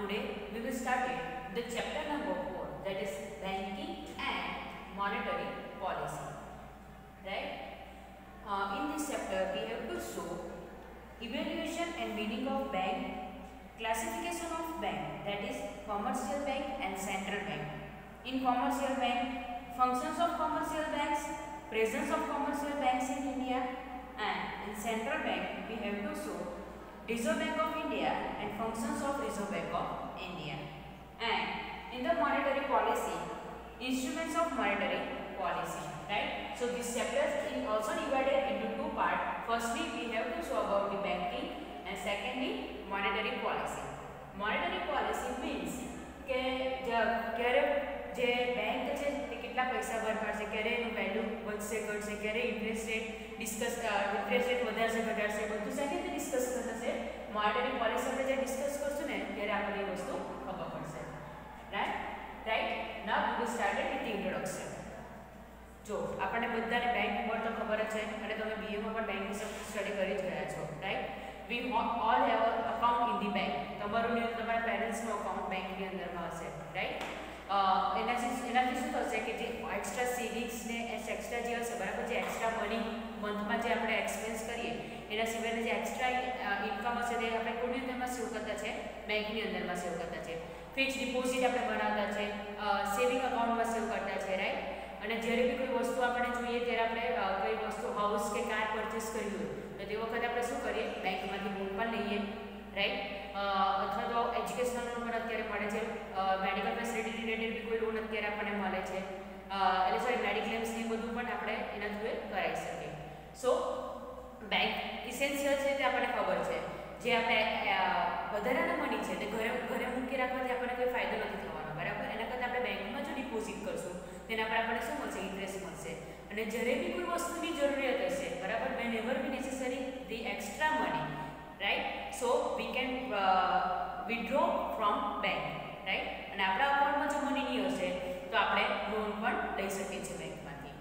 today we will start the chapter number 4, that is banking and monetary policy. Right? In this chapter we have to show evaluation and meaning of bank, classification of bank, that is commercial bank and central bank. In commercial bank, functions of commercial banks, presence of commercial banks in India, and in central bank we have to show Reserve Bank of India and functions of Reserve Bank of India. And in the monetary policy, instruments of monetary policy. Right? So this chapter is also divided into two parts. Firstly, we have to show about the banking, and secondly, monetary policy. Monetary policy means કે ક્યારે જે bank છે તે કેટલા પૈસા બહાર કાઢશે, ક્યારે એનું વેલ્યુ વધશે ઘટશે, ક્યારે ઇન્ટરેસ્ટ રેટ વધારશે ઘટાડશે, બધું સાથે રીતે ડિસ્કસ થશે. મોનેટરી પોલિસી આપણે જે ડિસ્કસ કરશું ને ત્યારે આપણને એ વસ્તુ ખબર પડશે. Right now we will start with introduction. જો આપણને બધાને બેંક બોર્ડ તો ખબર જ છે અને તમે બીએમાં પણ બેંક વિશે સ્ટડી કરી જ રહ્યા છો. Right? We all have account in the bank. તમારું ને તમારા પેરેન્ટ્સનું અકાઉન્ટ બેંકની અંદરમાં હશે. રાઈટ? એનાથી શું થશે કે જે એક્સ્ટ્રા સેવિંગ્સ ને એક્સ્ટ્રા જે હશે બરાબર, જે એક્સ્ટ્રા મની મંથમાં જે આપણે એક્સપેન્સ કરીએ એના સિવાયની જે એક્સ્ટ્રા ઇન્કમ હશે તે આપણે કોની અંદરમાં સેવ કરતા છે? બેંકની અંદરમાં સેવ કરતા છે. ફિક્સ ડિપોઝિટ આપણે બનાવતા છે, સેવિંગ અકાઉન્ટમાં સેવ કરતા છે. રાઈટ? અને જ્યારે બી કોઈ વસ્તુ આપણે જોઈએ ત્યારે આપણે કોઈ વસ્તુ હાઉસ કે કાર પરચેસ કરવી હોય તો તે વખતે આપણે શું કરીએ? બેંકમાંથી લોન પણ લઈએ. રાઈટ? અથવા તો એજ્યુકેશનલ લોન પણ અત્યારે મળે છે, મેડિકલ ફેસિલિટી રિલેટેડ બી કોઈ લોન અત્યારે આપણને મળે છે, એટલે સોરી મેડિક્લેમ્સ ને બધું પણ આપણે એના થ્રુ કરાવી શકીએ. સો બેંક ઇસેન્શિયલ છે તે આપણને ખબર છે. જે આપણે વધારાના મની છે તે ઘરે મૂકી રાખવાથી આપણને કોઈ ફાયદો નથી થવાનો. બરાબર? એના કરતાં આપણે બેંકમાં જો ડિપોઝિટ કરશું તેના પર આપણને શું મળશે? ઇન્ટરેસ્ટ મળશે. અને જ્યારે બી કોઈ વસ્તુની જરૂરિયાત હશે બરાબર, whenever be necessary the extra money, right, so we can withdraw from bank. Right? અને આપણા અકાઉન્ટમાં જો મની નહીં હશે તો આપણે લોન પણ લઈ શકીએ છીએ બેંકમાંથી.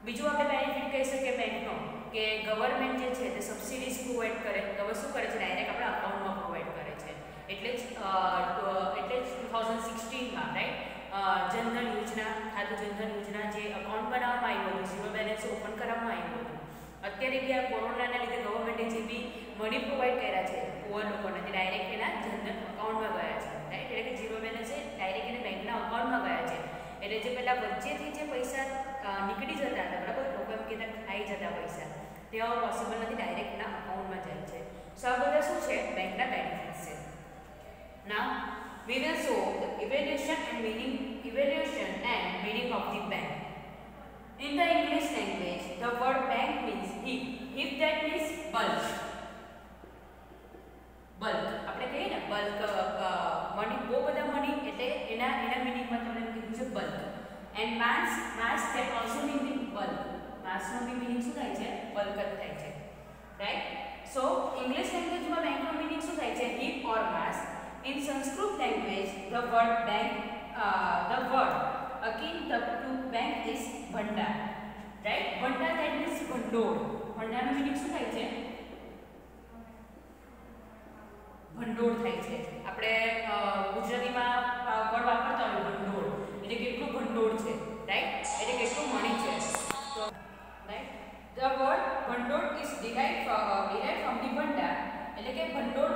બીજું આપણે બેનિફિટ કહી શકીએ બેંકનો કે ગવર્મેન્ટ જે છે તે સબસિડીઝ પ્રોવાઈડ કરે. તો હવે શું કરે છે? ડાયરેક્ટ આપણા અકાઉન્ટમાં પ્રોવાઈડ કરે છે. એટલે જ 2016માં રાઈટ જનધન યોજના, ખાતુ જનધન યોજના જે અકાઉન્ટ બનાવવામાં આવ્યું હતું, ઝીરો બેલેન્સ ઓપન કરવામાં આવ્યું હતું. અત્યારે બી આ કોરોનાના લીધે ગવર્મેન્ટે જે બી મની પ્રોવાઈડ કર્યા છે પુઅર લોકોને તે ડાયરેક્ટ એના જનધન અકાઉન્ટમાં ગયા છે. રાઈટ? એટલે કે ઝીરો બેલેન્સ એ ડાયરેક્ટ એને બેંકના અકાઉન્ટમાં ગયા છે. એટલે જે પહેલાં વચ્ચેથી જે પૈસા નીકળી જતા હતા બરાબર, લોકો એમ કહેતા ખાઈ જતા પૈસા, તે હવે પોસિબલ નથી, ડાયરેક્ટ એના અકાઉન્ટમાં જાય છે. સો આ બધા શું છે? બેંકના બેનિફિટ્સ છે. નાઉ we will show the evaluation and meaning of the bank. In the English language, the word bank means heap. Heap that means bulk. આપણે કહીએ ને બલ્ક મની, બહુ બધા મની એટલે એના મિનિંગમાં તમને કીધું છે bulk. And mass that also mean the bulk. માસનો બી મિનિંગ શું થાય છે? બલ્ક જ થાય છે. રાઈટ? સો ઇંગ્લિશ લેંગ્વેજમાં બેંકનો મિનિંગ શું થાય છે? heap or mass. In Sanskrit language, the word akin to bank is bhandar. Right? Bhandar that means ભંડોળ. ભંડારનો મીનિંગ શું થાય છે? ભંડોળ થાય છે. આપણે ગુજરાતીમાં વર્ડ વાપરતા હોય ભંડોળ, એટલે કેટલું ભંડોળ છે. રાઈટ? એટલે કેટલું મની છે. તો રાઈટ, the word ભંડોળ is derived from the ભંડાર. એટલે કે ભંડોળ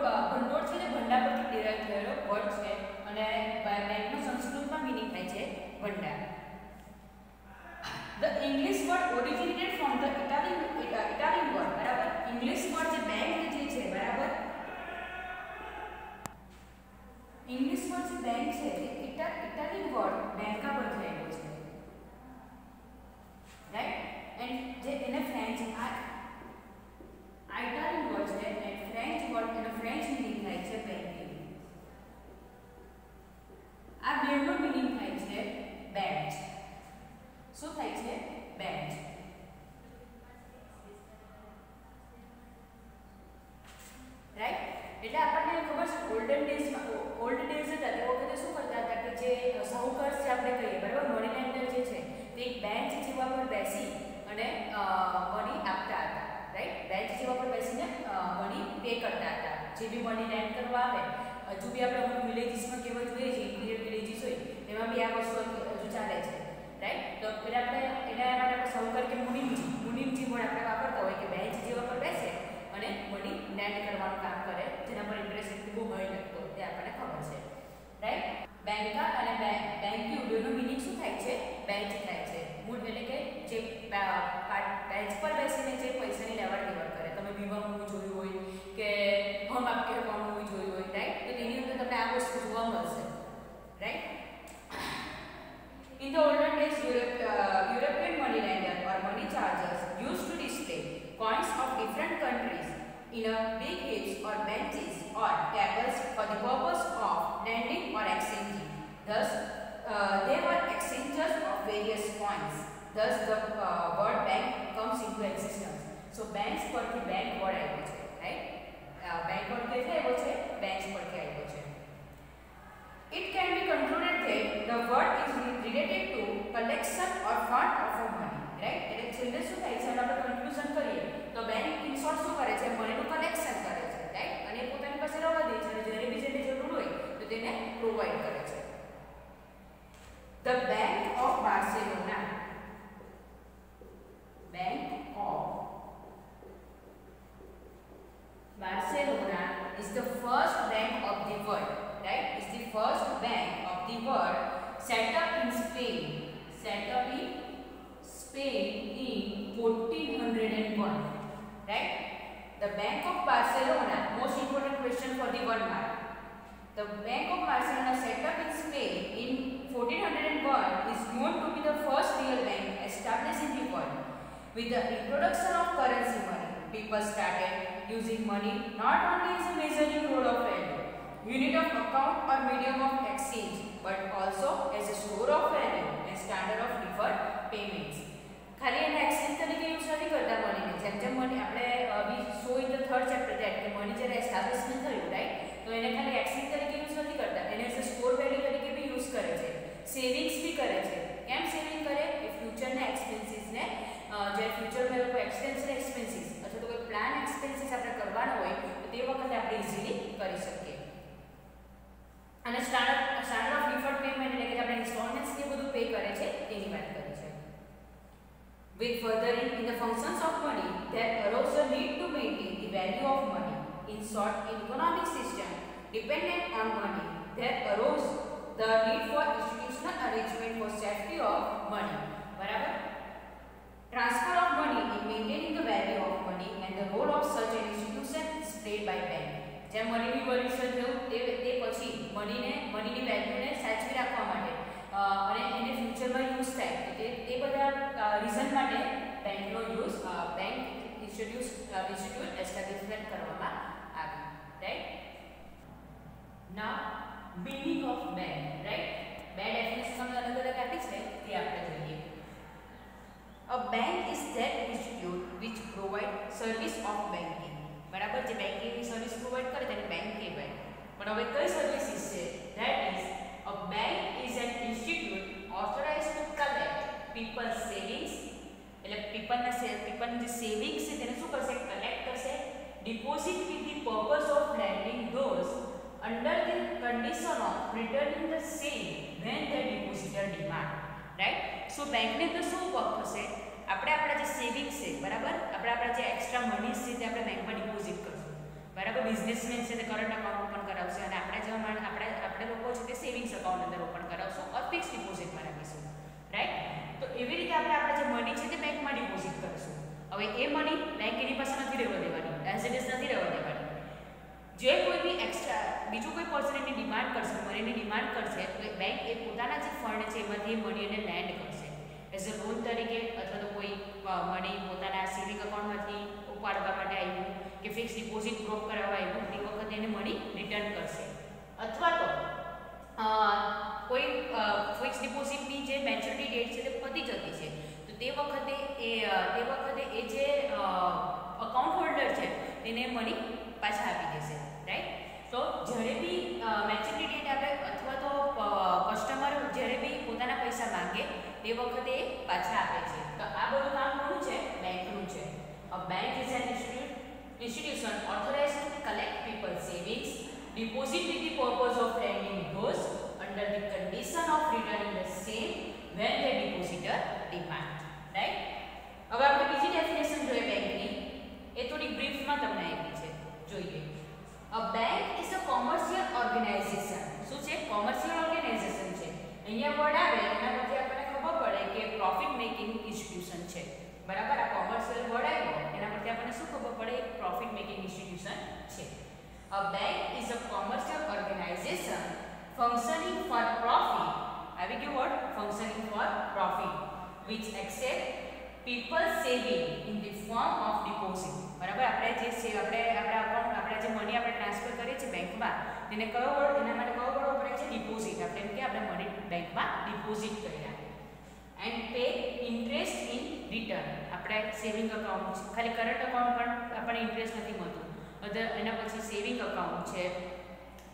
છે તે ભંડાર પરથી ડિરાઈવ થયેલો વર્ડ છે અને બેંકનો સંસ્કૃતમાં મીનિંગ થાય છે ભંડાર. The English word originated from the Italian word. બરાબર? ઇંગ્લિશ વર્ડ જે બેંક જે છે બરાબર, ઇંગ્લિશ વર્ડ જે બેંક છે તે ઇટાલિયન વર્ડ બેંકા પરથી આવ્યો છે. રાઈટ? એન્ડ જે એને ફ્રેન્ચ ઇટાલિયન વર્ડ છે અને ફ્રેન્ચ વર્ડ એનો ફ્રેન્ચ મીનિંગ થાય છે બેંકિંગ. આ બેનો મીનિંગ થાય છે બેંચ. શું થાય છે? બેંચ. રાઈટ? એટલે આપણને ખબર છે ઓલ્ડ ડેઝ હતા તે વખતે શું કરતા હતા કે જે સાહુકાર છે આપણે કહીએ બરાબર, મની લેન્ડર જે છે તે એક બેન્ચ જેવા પર બેસી અને મની આપતા હતા. રાઈટ? બેન્ચ જેવા પર બેસીને મની પે કરતા હતા. જે બી મની લેન્ડ કરવા આવે હજુ બી આપણે વિલેજીસમાં કેવા જોઈએ છે ઇન્ટિરિયર વિલેજીસ હોય એમાં બી આ વસ્તુ હજુ ચાલે છે રાઈટ. તો એટલે આપણે એના માટે આપણે સૌ કરીએ મુનિમજી પણ આપણે વાપરતા હોય કે બેન્ચ જેવા પર બેસે અને મની લેન્ડ કરવાનું કામ કરે જેના પર ઇન્ટરેસ્ટ એટલું બહુ હોય લાગતો તે આપણને ખબર છે રાઈટ. બેંકા અને બેંક્યુ બેનો મીનિંગ શું થાય છે? બેન્ચ થાય છે. મૂળ એટલે કે જે બેન્ચ પર બેસીને જે પૈસાની લેવડ દેવડ કરે. તમે વિવાહ મૂવી જોયું હોય કે હમ આપકે હે કોન મૂવી જોયું હોય રાઈટ. તો તેની અંદર તમને આ વસ્તુ જોવા મળશે right. In the olden days, European moneylender or money chargers used to display coins of different countries in a big heaps or benches or tables for the purpose of lending or exchanging. Thus, they were exchangers of various coins. Thus, the word bank comes into existence. So, banks પરથી bank word આવ્યો છે, right? Bank word ક્યાંથી આવ્યો છે? Banks પરથી આવ્યો છે. It can be concluded that the word is related to collection or fund of money, right? એટલે છેલ્લે શું થાય છે આપણે કન્ક્લુઝન કરીએ તો બેંક ઇન શોર્ટ શું કરે છે? મનીનું કલેક્શન કરે છે, રાઈટ? અને પોતાની પાસે રહેવા દે છે અને જ્યારે બી જેને જરૂર હોય તો તેને પ્રોવાઈડ કરે છે. The Bank of Barcelona, Bank of Barcelona is the first bank of the world, right? Is the first bank of the world set up in Spain. Set up in Spain in 1401, right? The Bank of Barcelona, most important question for the 1 mark. The Bank of Barcelona set up in Spain in 1401 is known to be the first real bank established in the world. With the introduction of currency money, people started using money not only as a measuring rod of value, unit of account or medium of exchange, but also as a store of value and standard of deferred payments. ખાલી એને exchange તરીકે use નથી કરતા મનીને. જેમ જેમ money આપણે we saw in the third chapter that કે money જ્યારે એસ્ટાબ્લિશમેન્ટ થયું રાઈટ તો એને ખાલી એક્સચેન્જ તરીકે યુઝ નથી કરતા, એને એઝ અ સ્ટોર વેલ્યુ તરીકે બી યુઝ કરે છે. સેવિંગ્સ બી કરે છે. કેમ સેવિંગ કરે? એ ફ્યુચરના એક્સપેન્સીસને જ્યારે ફ્યુચરમાં એ લોકો એક્સપેન્શન એક્સપેન્સીસ અથવા તો કોઈ પ્લાન એક્સપેન્સીસ આપણે કરવાના હોય તો તે વખતે આપણે ઇઝીલી કરી શકીએ. અને સ્ટાન્ડર્ડ ઓફ ડિફર્ડ પેમેન્ટ એટલે કે આપણે ઇન્સ્ટોલમેન્ટ્સ ને બધું પે કરે છે તેની વાત કરી છે. With furthering in the functions of money, there arose a need to maintain the value of money. In short, in economic system dependent on money, there arose the need for institutional arrangement for safety of money. બરાબર? Transfer of money in maintaining the value of money and the role of such an institution is played by bank. જેમ મનીનું evolution થયું તે પછી મનીની વેલ્યુને સાચવી રાખવા માટે અને એને ફ્યુચરમાં યુઝ થાય તો તે બધા રીઝન માટે બેંકનો યુઝ બેંક ઇન્સ્ટિટ્યૂટ એસ્ટાબ્લિશમેન્ટ કરવામાં આવી right. Now meaning of bank right. બે ડેફિનેશન અમને અલગ અલગ આપી છે તે આપણે જોઈએ. A bank is that institute which provide service of banking. બરાબર, જે બેંકિંગની સર્વિસ પ્રોવાઈડ કરે તેને બેંક કહેવાય. પણ હવે કઈ સર્વિસીસ છે? That is a bank is an institute authorized to collect people's savings, એટલે પીપલની જે સેવિંગ્સ છે તેને શું કરશે? કલેક્ટ કરશે. Deposit with the purpose of lending those under the condition of returning the same when the depositor demand, right? So બેંકને તો શું વર્ક થશે? આપણે આપણા જે સેવિંગ્સ છે બરાબર, આપણા જે એક્સ્ટ્રા મનીઝ છે તે આપણે બેંકમાં ડિપોઝિટ કરશું બરાબર. બિઝનેસમેન છે તે કરંટ અકાઉન્ટ ઓપન કરાવશે અને આપણા જેવા આપણે લોકો છે તે સેવિંગ્સ અકાઉન્ટ અંદર ઓપન કરાવશું ઓર ફિક્સ ડિપોઝિટમાં રાખીશું રાઈટ. તો એવી રીતે આપણે આપણા જે મની છે તે બેંકમાં ડિપોઝિટ કરીશું. હવે એ મની બેંક એની પાસે નથી રહેવા દેવાની, એઝ ઇટ ઇઝ નથી રહેવા દેવાની. જે કોઈ બી એક્સ્ટ્રા બીજું કોઈ પર્સન એની ડિમાન્ડ કરશે, મનીની ડિમાન્ડ કરશે તો બેંક એ પોતાના જે ફંડ છે એમાંથી એ મની એને લેન્ડ કરશે એઝ અ લોન તરીકે, અથવા તો કોઈ મની પોતાના સેવિંગ અકાઉન્ટમાંથી ઉપાડવા માટે આવ્યું કે ફિક્સ ડિપોઝિટ ડ્રોપ કરાવવા આવ્યું તે વખતે એને મની રિટર્ન કરશે. અથવા તો કોઈ ફિક્સ ડિપોઝિટની જે મેચ્યોરિટી ડેટ છે તે પતી જતી છે તો તે વખતે એ જે અકાઉન્ટ હોલ્ડર છે તેને મની પાછા આપી દેશે રાઈટ. તો જ્યારે બી મેચ્યોરિટી ડેટ આવે અથવા તો કસ્ટમર જ્યારે બી પોતાના પૈસા માંગે તે વખતે એ પાછા આપે છે. તો આ બધું કામ કોનું છે? બેંકનું છે. A bank is an institution authorized to collect people's savings, deposit with the profit making institution છે. A bank is a commercial organization functioning for profit. આવી ગયું word functioning for profit which accept people saving in the form of deposit. બરાબર, આપણે જે છે આપણે આપણા account આપણે જે મની આપણે ટ્રાન્સફર કરીએ છીએ બેંકમાં તેને કયો વર્ડ એના માટે કયો વર્ડ વપરાય છે? ડિપોઝિટ. આપણે એમ કે આપણે મની બેંકમાં ડિપોઝિટ કર્યા. And pay interest in written. આપણે સેવિંગ અકાઉન્ટ ખાલી કરંટ અકાઉન્ટ પણ આપણને ઇન્ટરેસ્ટ નથી મળતું. અધર એના પછી સેવિંગ અકાઉન્ટ છે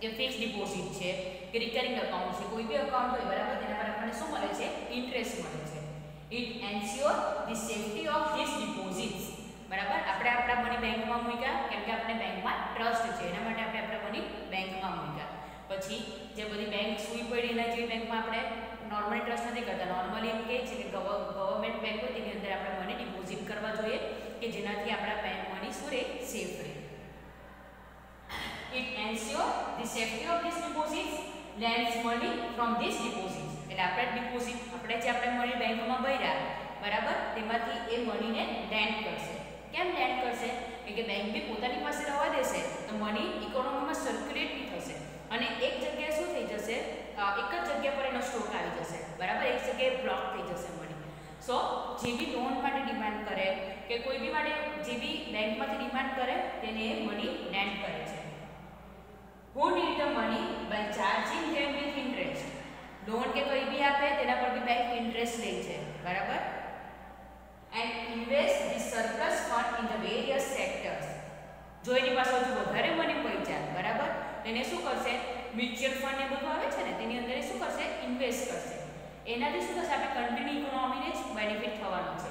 કે ફિક્સ ડિપોઝિટ છે કે રિકરિંગ અકાઉન્ટ છે, કોઈ બી અકાઉન્ટ હોય બરાબર તેના પર આપણને શું મળે છે? ઇન્ટરેસ્ટ મળે છે. It ensure the safety of this deposits. બરાબર, આપણે આપણા મની બેંકમાં મૂક્યા કેમ કે આપણે બેંકમાં ટ્રસ્ટ છે એના માટે આપણે આપણા મની બેંકમાં મૂક્યા. પછી જે બધી બેંક સૂઈ પડી એના જેવી બેંકમાં આપણે નોર્મલી ટ્રસ્ટ નથી કરતા. નોર્મલી એમ કહે છે કે ગવર્મેન્ટ બેંક હોય તેની અંદર આપણે મની ડિપોઝિટ કરવા જોઈએ કે જેનાથી આપણા બેંક મની શું રહે? સેફ રહે. It ensure the safety of these deposits, lends money from these deposits. એટલે આપણે ડિપોઝિટ આપણે જે આપણે મની બેંકમાં ભર્યા બરાબર તેમાંથી એ મનીને લેન્ડ કરશે. કેમ લેન્ડ કરશે? કે બેંક બી પોતાની પાસે રહેવા દેશે તો મની ઇકોનોમીમાં સર્ક્યુલેટ બી થશે અને એક જગ્યાએ શું થઈ જશે? એક જ જગ્યા પર એનો સ્ટોક આવી જશે બરાબર, એક જગ્યાએ બ્લોક થઈ જશે મની. સો જે બી લોન માટે ડિમાન્ડ કરે કે કોઈ બી માટે જે બી બેંકમાંથી ડિમાન્ડ કરે તેને એ મની લેન્ડ કરે છે. Who need the money by charging them with interest. Loan કે કોઈ બી આપે તેના પર બી બેંક ઇન્ટરેસ્ટ લે છે બરાબર. And invest the surplus fund in the various sectors. જો એની પાસે હજુ વધારે મની પૈસા બરાબર તેને શું કરશે? મ્યુચ્યુઅલ ફંડ એ બધું આવે છે ને તેની અંદર શું કરશે? ઇન્વેસ્ટ કરશે. એનાથી શું થશે? આપણે કન્ટિન્યુ ઇકોનોમીને જ બેનિફિટ થવાનો છે.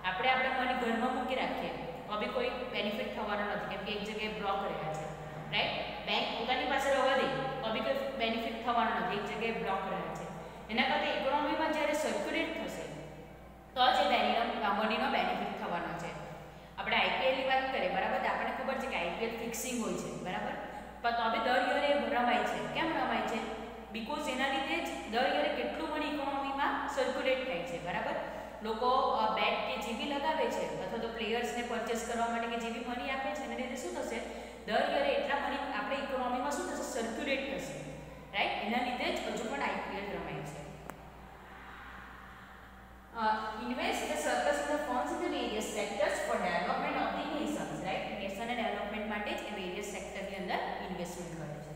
આપણે આપણા મની ઘરમાં મૂકી રાખીએ તો બી કોઈ બેનિફિટ થવાનો નથી કેમ કે એક જગ્યાએ બ્લોક રહ્યા છે રાઈટ. બેંક પોતાની પાસે રહેવા દે તો બી કોઈ બેનિફિટ થવાનો નથી, એક જગ્યાએ બ્લોક રહ્યા છે. એના કરતાં ઇકોનોમીમાં જ્યારે સર્ક્યુલેટ થશે તો જ મનીનો બેનિફિટ થવાનો છે. આપણે આઈપીએલની વાત કરીએ બરાબર તો આપણને ખબર છે કે આઈપીએલ ફિક્સિંગ હોય છે બરાબર, પણ તો બી દર યરે રમાય છે. કેમ રમાય છે? બીકોઝ એના લીધે જ દર યરે કેટલું મની ઇકોનોમીમાં સર્ક્યુલેટ થાય છે બરાબર. લોકો બેટ કે જે બી લગાવે છે અથવા તો પ્લેયર્સને પરચેસ કરવા માટે કે જે બી મની આપે છે એના લીધે શું થશે? દર યરે એટલા મની આપણે ઇકોનોમીમાં શું થશે? સર્ક્યુલેટ થશે રાઈટ. એના લીધે જ હજુ પણ આઈપીએલ રમાય છે. Invest the surplus in the funds in the various sectors for development of the nations, right? નેશનના ડેવલપમેન્ટ માટે જ એ વેરિયસ સેક્ટરની અંદર ઇન્વેસ્ટમેન્ટ કરે છે.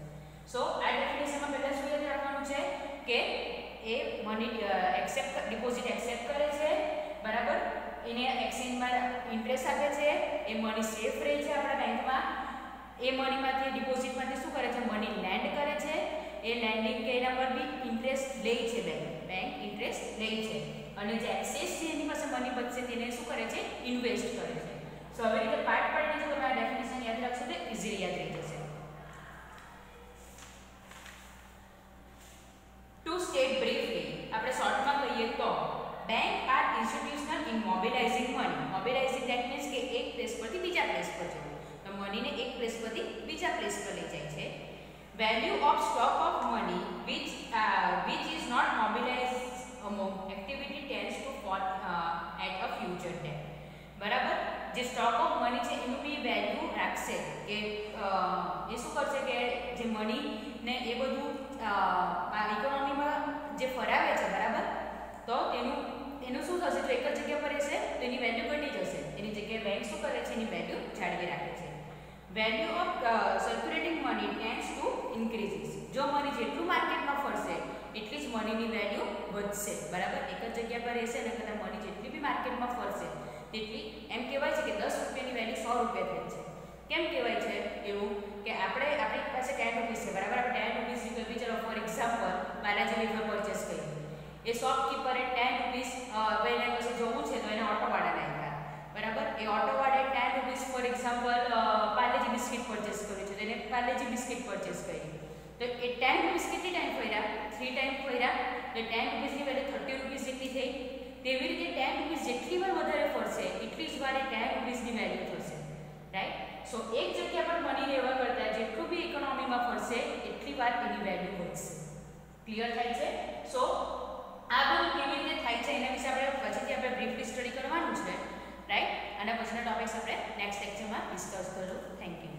સો આ ડેફિનેશનમાં પહેલા શું યાદ રાખવાનું છે કે એ મની ડિપોઝિટ એક્સેપ્ટ કરે છે બરાબર, એને એક્સચેન્જમાં ઇન્ટરેસ્ટ આપે છે, એ મની સેફ રહે છે આપણા બેંકમાં, એ મનીમાંથી ડિપોઝિટમાંથી શું કરે છે? મની લેન્ડ કરે છે, એ લેન્ડિંગ કે એના પર બી ઇન્ટરેસ્ટ લે છે બેંક ઇન્ટરેસ્ટ લે છે અને જે એક્સેસ છે એની પાસે મની બચશે તેને શું કરે છે? ઇન્વેસ્ટ કરે છે. સો આવી રીતે પાર્ટ પાડીને જો તમે આ ડેફિનેશન યાદ રાખશો તો ઇઝીલી યાદ રહી જશે. ટુ સ્ટેટ બ્રીફલી આપણે શોર્ટમાં કહીએ તો bank are institutional in mobilising money. Mobilising that means કે એક પ્લેસ પરથી બીજા પ્લેસ પર જવું. તો મનીને એક પ્લેસ પરથી બીજા પ્લેસ પર લઈ જાય છે. Value of stock of money which is not mobilized among activity tends to fall at a future date. બરાબર, જે સ્ટોક ઓફ મની છે એનું બી વેલ્યુ રાખશે કે એ શું કરશે કે જે મની ને એ બધું ઇકોનોમીમાં જે ફરાવે છે બરાબર તો એનું શું થશે? જો એક જ જગ્યા પર રહેશે તો એની વેલ્યુ ઘટી જશે, એની જગ્યાએ બેંક શું કરે છે? એની વેલ્યુ જાળવી રાખે છે. Value of circulating money tends to increases. જો મની જેટલું માર્કેટમાં ફરશે એટલી જ મનીની વેલ્યુ વધશે બરાબર. એક જ જગ્યા પર રહેશે અને કદાચ મની જેટલી બી માર્કેટમાં ફરશે તેટલી એમ કહેવાય છે કે 10 રૂપિયાની વેલ્યુ 100 રૂપિયા થઈ છે. કેમ કહેવાય છે એવું? કે આપણી પાસે 10 રૂપીસ છે બરાબર, આપણે 10 રૂપીસની કોઈ બી ચલો ફોર એક્ઝામ્પલ બાલાજી લીફર પરચેસ કરી, એ શોપકીપરે 10 રૂપીસ એને પછી જોવું છે તો એને ઓટોવાળાને આપ્યા બરાબર. એ ઓટોવાળાએ 10 rupees for example Parle-G biscuit purchase કર્યું છે તો એને પાર્લેજી બિસ્કિટ પરચેસ કરી. તો એ 10 રૂપીસ કેટલી ટાઈમ ફર્યા? 3 ટાઈમ ફર્યા. તો 10 રૂપીસની વેલ્યુ 30 રૂપીસ જેટલી થઈ. તેવી રીતે 10 રૂપીસ જેટલી વાર વધારે ફરશે એટલી જ વાર 10 રૂપીસની વેલ્યુ થશે રાઈટ. સો એક જગ્યા પર મની રહેવા કરતાં જેટલું બી ઇકોનોમીમાં ફરશે એટલી વાર એની વેલ્યુ વધશે. ક્લિયર થાય છે? સો આ બધું કેવી રીતે થાય છે એના વિશે આપણે પછીથી આપણે બ્રીફલી સ્ટડી કરવાનું છે રાઈટ. અને પછીના ટોપિક પોઈન્ટ્સ આપણે નેક્સ્ટ લેક્ચરમાં ડિસ્કસ કરું. Thank you.